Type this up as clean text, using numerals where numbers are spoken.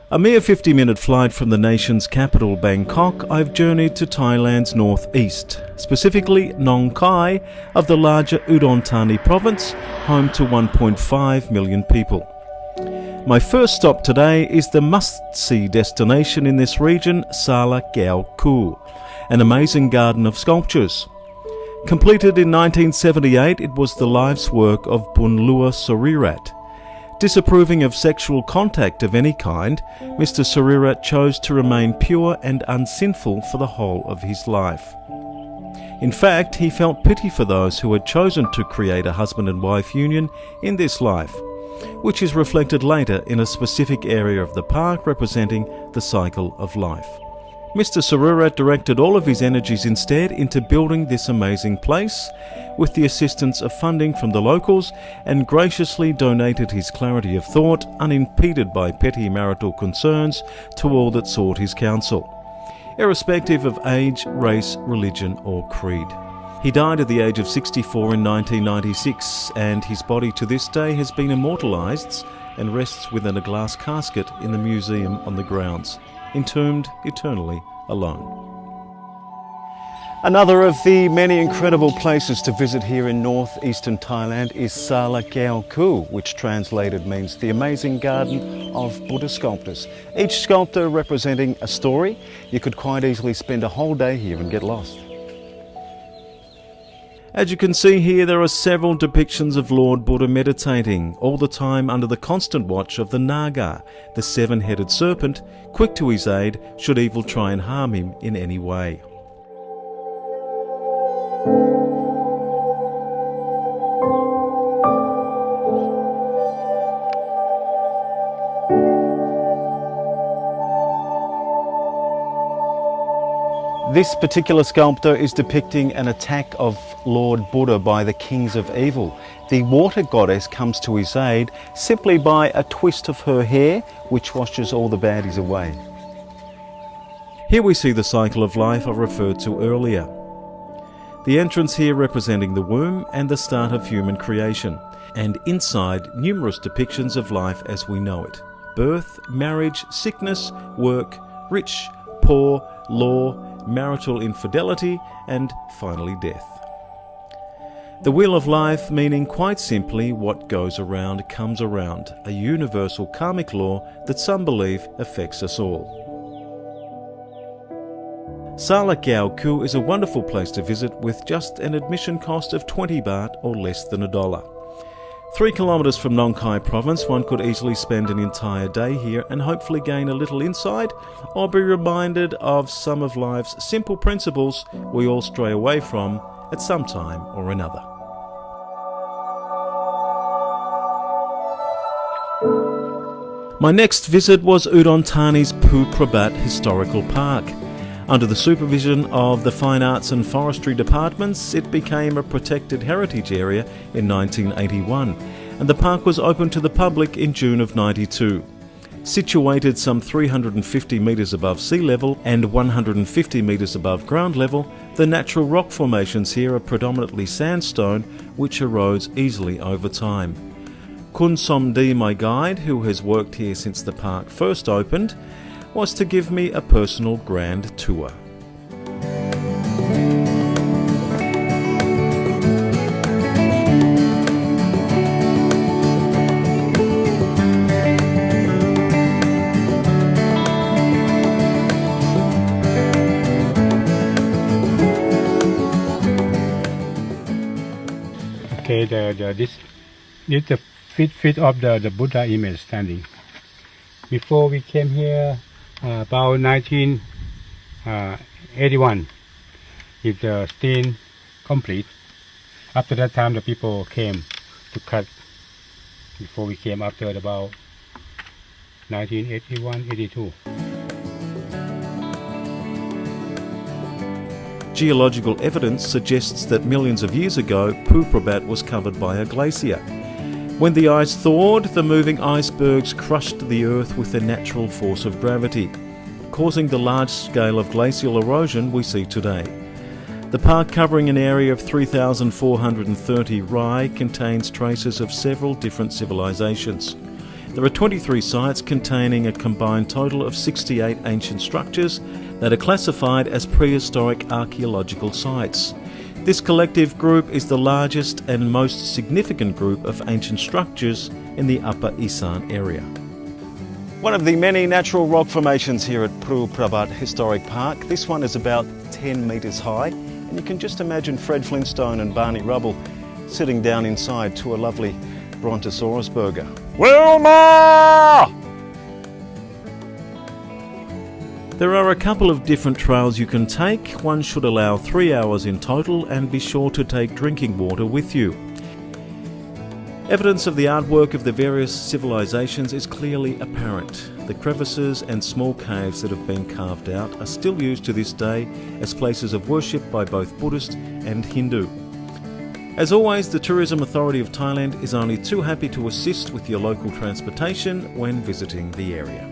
A mere 50-minute flight from the nation's capital, Bangkok, I've journeyed to Thailand's northeast, specifically Nong Khai of the larger Udon Thani province, home to 1.5 million people. My first stop today is the must-see destination in this region, Sala Gao Ku, an amazing garden of sculptures. Completed in 1978, it was the life's work of Bunlua Surirat. Disapproving of sexual contact of any kind, Mr. Surirat chose to remain pure and unsinful for the whole of his life. In fact, he felt pity for those who had chosen to create a husband and wife union in this life, which is reflected later in a specific area of the park representing the cycle of life. Mr. Surirat directed all of his energies instead into building this amazing place with the assistance of funding from the locals, and graciously donated his clarity of thought, unimpeded by petty marital concerns, to all that sought his counsel, irrespective of age, race, religion or creed. He died at the age of 64 in 1996, and his body to this day has been immortalised and rests within a glass casket in the museum on the grounds, entombed eternally alone. Another of the many incredible places to visit here in northeastern Thailand is Sala Gao Ku, which translated means the amazing garden of Buddha sculptors. Each sculptor representing a story. You could quite easily spend a whole day here and get lost. As you can see here, there are several depictions of Lord Buddha meditating, all the time under the constant watch of the Naga, the seven-headed serpent, quick to his aid should evil try and harm him in any way. This particular sculpture is depicting an attack of Lord Buddha by the kings of evil. The water goddess comes to his aid simply by a twist of her hair, which washes all the baddies away. Here we see the cycle of life I referred to earlier. The entrance here representing the womb and the start of human creation, and inside numerous depictions of life as we know it: birth, marriage, sickness, work, rich, poor, law, marital infidelity, and finally death. The wheel of life meaning quite simply what goes around comes around, a universal karmic law that some believe affects us all. Sala Gao Ku is a wonderful place to visit with just an admission cost of 20 baht or less than $1. 3 kilometres from Nong Khai province, one could easily spend an entire day here and hopefully gain a little insight or be reminded of some of life's simple principles we all stray away from at some time or another. My next visit was Udon Thani's Pheu Prabat Historical Park. Under the supervision of the Fine Arts and Forestry departments, it became a protected heritage area in 1981, and the park was opened to the public in June of '92. Situated some 350 metres above sea level and 150 metres above ground level, the natural rock formations here are predominantly sandstone, which erodes easily over time. Kun Somdi, my guide, who has worked here since the park first opened, was to give me a personal grand tour. Okay, this is the feet of the Buddha image standing. Before we came here, about 1981, is still complete. After that time, the people came to cut. Before we came after about 1981-82. Geological evidence suggests that millions of years ago, Pheu Prabat was covered by a glacier. When the ice thawed, the moving icebergs crushed the earth with the natural force of gravity, causing the large scale of glacial erosion we see today. The park, covering an area of 3,430 rai, contains traces of several different civilizations. There are 23 sites containing a combined total of 68 ancient structures that are classified as prehistoric archaeological sites. This collective group is the largest and most significant group of ancient structures in the Upper Isan area. One of the many natural rock formations here at Pru Prabat Historic Park, this one is about 10 metres high, and you can just imagine Fred Flintstone and Barney Rubble sitting down inside to a lovely Brontosaurus burger. Wilma! There are a couple of different trails you can take. One should allow 3 hours in total, and be sure to take drinking water with you. Evidence of the artwork of the various civilizations is clearly apparent. The crevices and small caves that have been carved out are still used to this day as places of worship by both Buddhist and Hindu. As always, the Tourism Authority of Thailand is only too happy to assist with your local transportation when visiting the area.